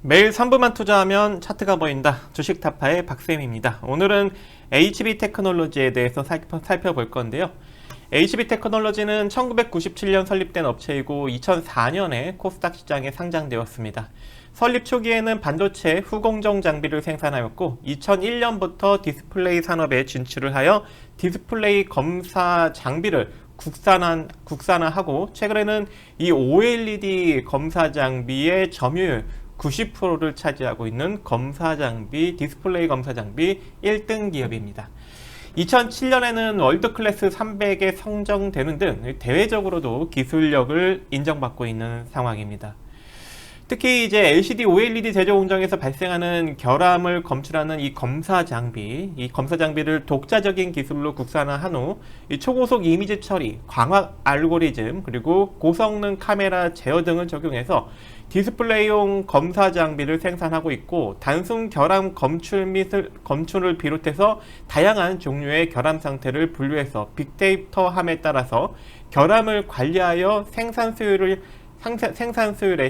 매일 3분만 투자하면 차트가 보인다. 주식 타파의 박쌤입니다. 오늘은 HB 테크놀로지에 대해서 살펴볼 건데요. HB 테크놀로지는 1997년 설립된 업체이고 2004년에 코스닥 시장에 상장되었습니다. 설립 초기에는 반도체 후공정 장비를 생산하였고 2001년부터 디스플레이 산업에 진출을 하여 디스플레이 검사 장비를 국산화하고 최근에는 이 OLED 검사 장비의 점유율 90%를 차지하고 있는 디스플레이 검사 장비 1등 기업입니다. 2007년에는 월드클래스 300에 선정되는 등 대외적으로도 기술력을 인정받고 있는 상황입니다. 특히 이제 LCD, OLED 제조 공정에서 발생하는 결함을 검출하는 이 검사 장비를 독자적인 기술로 국산화한 후 이 초고속 이미지 처리, 광학 알고리즘, 그리고 고성능 카메라 제어 등을 적용해서 디스플레이용 검사 장비를 생산하고 있고 단순 결함 검출을 비롯해서 다양한 종류의 결함 상태를 분류해서 빅데이터함에 따라서 결함을 관리하여 생산수율의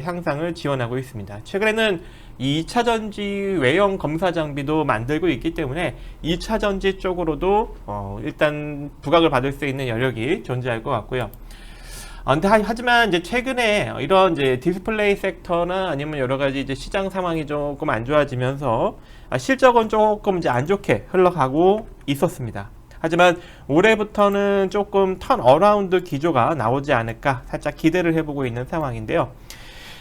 향상을 지원하고 있습니다. 최근에는 2차전지 외형 검사 장비도 만들고 있기 때문에 2차전지 쪽으로도 일단 부각을 받을 수 있는 여력이 존재할 것 같고요. 하지만 이제 최근에 이런 이제 디스플레이 섹터나 아니면 여러 가지 이제 시장 상황이 조금 안 좋아지면서 실적은 조금 이제 안 좋게 흘러가고 있었습니다. 하지만 올해부터는 조금 턴어라운드 기조가 나오지 않을까 살짝 기대를 해보고 있는 상황인데요.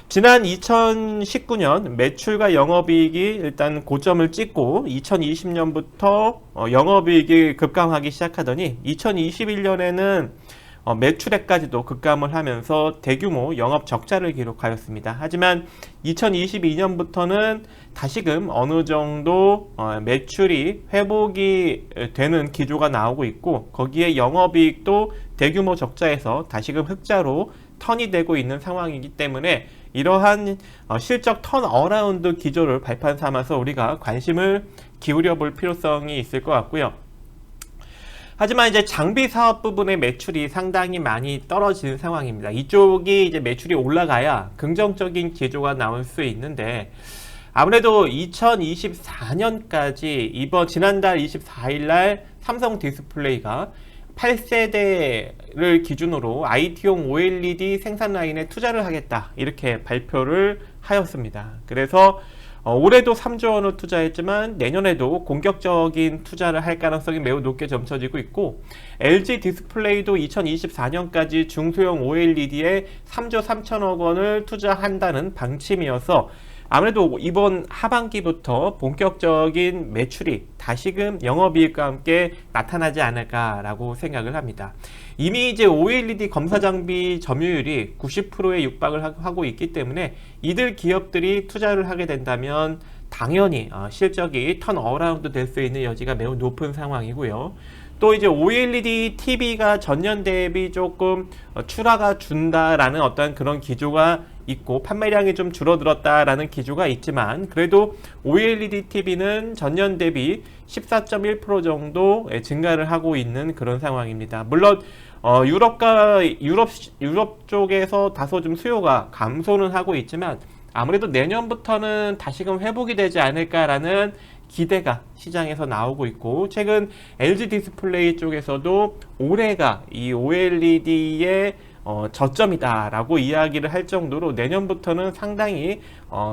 지난 2019년 매출과 영업이익이 일단 고점을 찍고 2020년부터 영업이익이 급감하기 시작하더니 2021년에는 매출액까지도 급감을 하면서 대규모 영업 적자를 기록하였습니다. 하지만 2022년부터는 다시금 어느 정도 매출이 회복이 되는 기조가 나오고 있고 거기에 영업이익도 대규모 적자에서 다시금 흑자로 턴이 되고 있는 상황이기 때문에 이러한 실적 턴어라운드 기조를 발판 삼아서 우리가 관심을 기울여 볼 필요성이 있을 것 같고요. 하지만 이제 장비 사업 부분의 매출이 상당히 많이 떨어지는 상황입니다. 이쪽이 이제 매출이 올라가야 긍정적인 기조가 나올 수 있는데 아무래도 2024년까지 지난달 24일 날 삼성 디스플레이가 8세대를 기준으로 IT용 OLED 생산 라인에 투자를 하겠다 이렇게 발표를 하였습니다. 그래서 올해도 3조 원을 투자했지만 내년에도 공격적인 투자를 할 가능성이 매우 높게 점쳐지고 있고 LG 디스플레이도 2024년까지 중소형 OLED에 3조 3천억 원을 투자한다는 방침이어서 아무래도 이번 하반기부터 본격적인 매출이 다시금 영업이익과 함께 나타나지 않을까라고 생각을 합니다. 이미 이제 OLED 검사 장비 점유율이 90%에 육박을 하고 있기 때문에 이들 기업들이 투자를 하게 된다면 당연히 실적이 턴어라운드 될 수 있는 여지가 매우 높은 상황이고요. 또 이제 OLED TV가 전년 대비 조금 출하가 준다라는 어떤 그런 기조가 있고 판매량이 좀 줄어들었다라는 기조가 있지만 그래도 OLED TV는 전년 대비 14.1% 정도 증가를 하고 있는 그런 상황입니다. 물론 유럽 쪽에서 다소 좀 수요가 감소는 하고 있지만 아무래도 내년부터는 다시금 회복이 되지 않을까라는 기대가 시장에서 나오고 있고 최근 LG 디스플레이 쪽에서도 올해가 이 OLED의 저점이다 라고 이야기를 할 정도로 내년부터는 상당히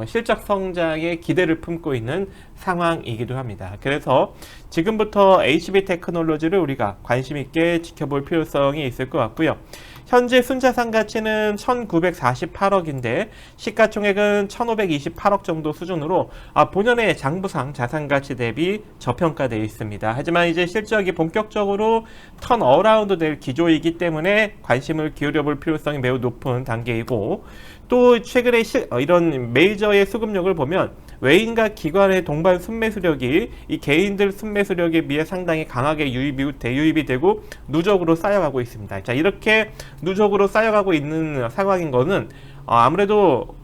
실적 성장에 기대를 품고 있는 상황이기도 합니다. 그래서 지금부터 HB 테크놀로지를 우리가 관심 있게 지켜볼 필요성이 있을 것 같고요. 현재 순자산 가치는 1948억인데 시가총액은 1528억 정도 수준으로 본연의 장부상 자산가치 대비 저평가되어 있습니다. 하지만 이제 실적이 본격적으로 턴어라운드 될 기조이기 때문에 관심을 기울여 볼 필요성이 매우 높은 단계이고 또 최근에 이런 메이저의 수급력을 보면 외인과 기관의 동반 순매수력이 이 개인들 순매수력에 비해 상당히 강하게 대유입이 되고 누적으로 쌓여가고 있습니다. 자, 이렇게 누적으로 쌓여가고 있는 상황인 거는 아무래도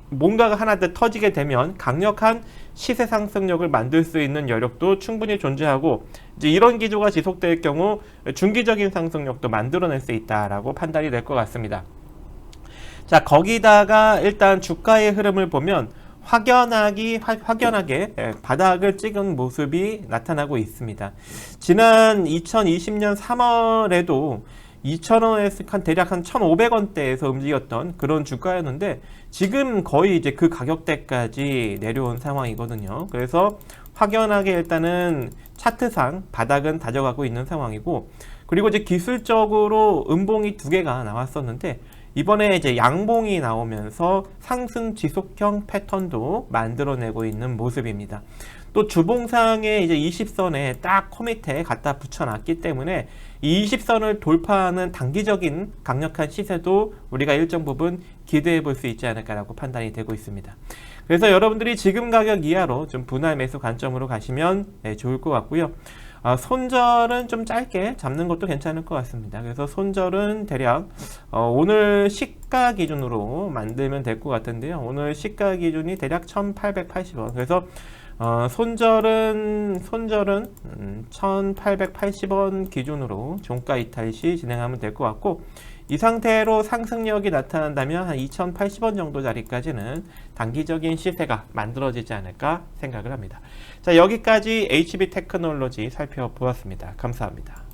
뭔가가 하나 더 터지게 되면 강력한 시세 상승력을 만들 수 있는 여력도 충분히 존재하고 이제 이런 기조가 지속될 경우 중기적인 상승력도 만들어낼 수 있다라고 판단이 될 것 같습니다. 자, 거기다가 일단 주가의 흐름을 보면 확연하게 바닥을 찍은 모습이 나타나고 있습니다. 지난 2020년 3월에도 2,000원에서 대략 한 1,500원대에서 움직였던 그런 주가였는데 지금 거의 이제 그 가격대까지 내려온 상황이거든요. 그래서 확연하게 일단은 차트상 바닥은 다져가고 있는 상황이고, 그리고 이제 기술적으로 음봉이 두 개가 나왔었는데 이번에 이제 양봉이 나오면서 상승 지속형 패턴도 만들어내고 있는 모습입니다. 또 주봉상에 이제 20선에 딱 코 밑에 갖다 붙여놨기 때문에 이 20선을 돌파하는 단기적인 강력한 시세도 우리가 일정 부분 기대해 볼 수 있지 않을까라고 판단이 되고 있습니다. 그래서 여러분들이 지금 가격 이하로 좀 분할 매수 관점으로 가시면 좋을 것 같고요. 손절은 좀 짧게 잡는 것도 괜찮을 것 같습니다. 그래서 손절은 대략 오늘 시가 기준으로 만들면 될 것 같은데요. 오늘 시가 기준이 대략 1,880원. 그래서 손절은 1,880원 기준으로 종가 이탈 시 진행하면 될 것 같고, 이 상태로 상승력이 나타난다면 한 2,080원 정도 자리까지는 단기적인 시세가 만들어지지 않을까 생각을 합니다. 자, 여기까지 HB테크놀로지 살펴보았습니다. 감사합니다.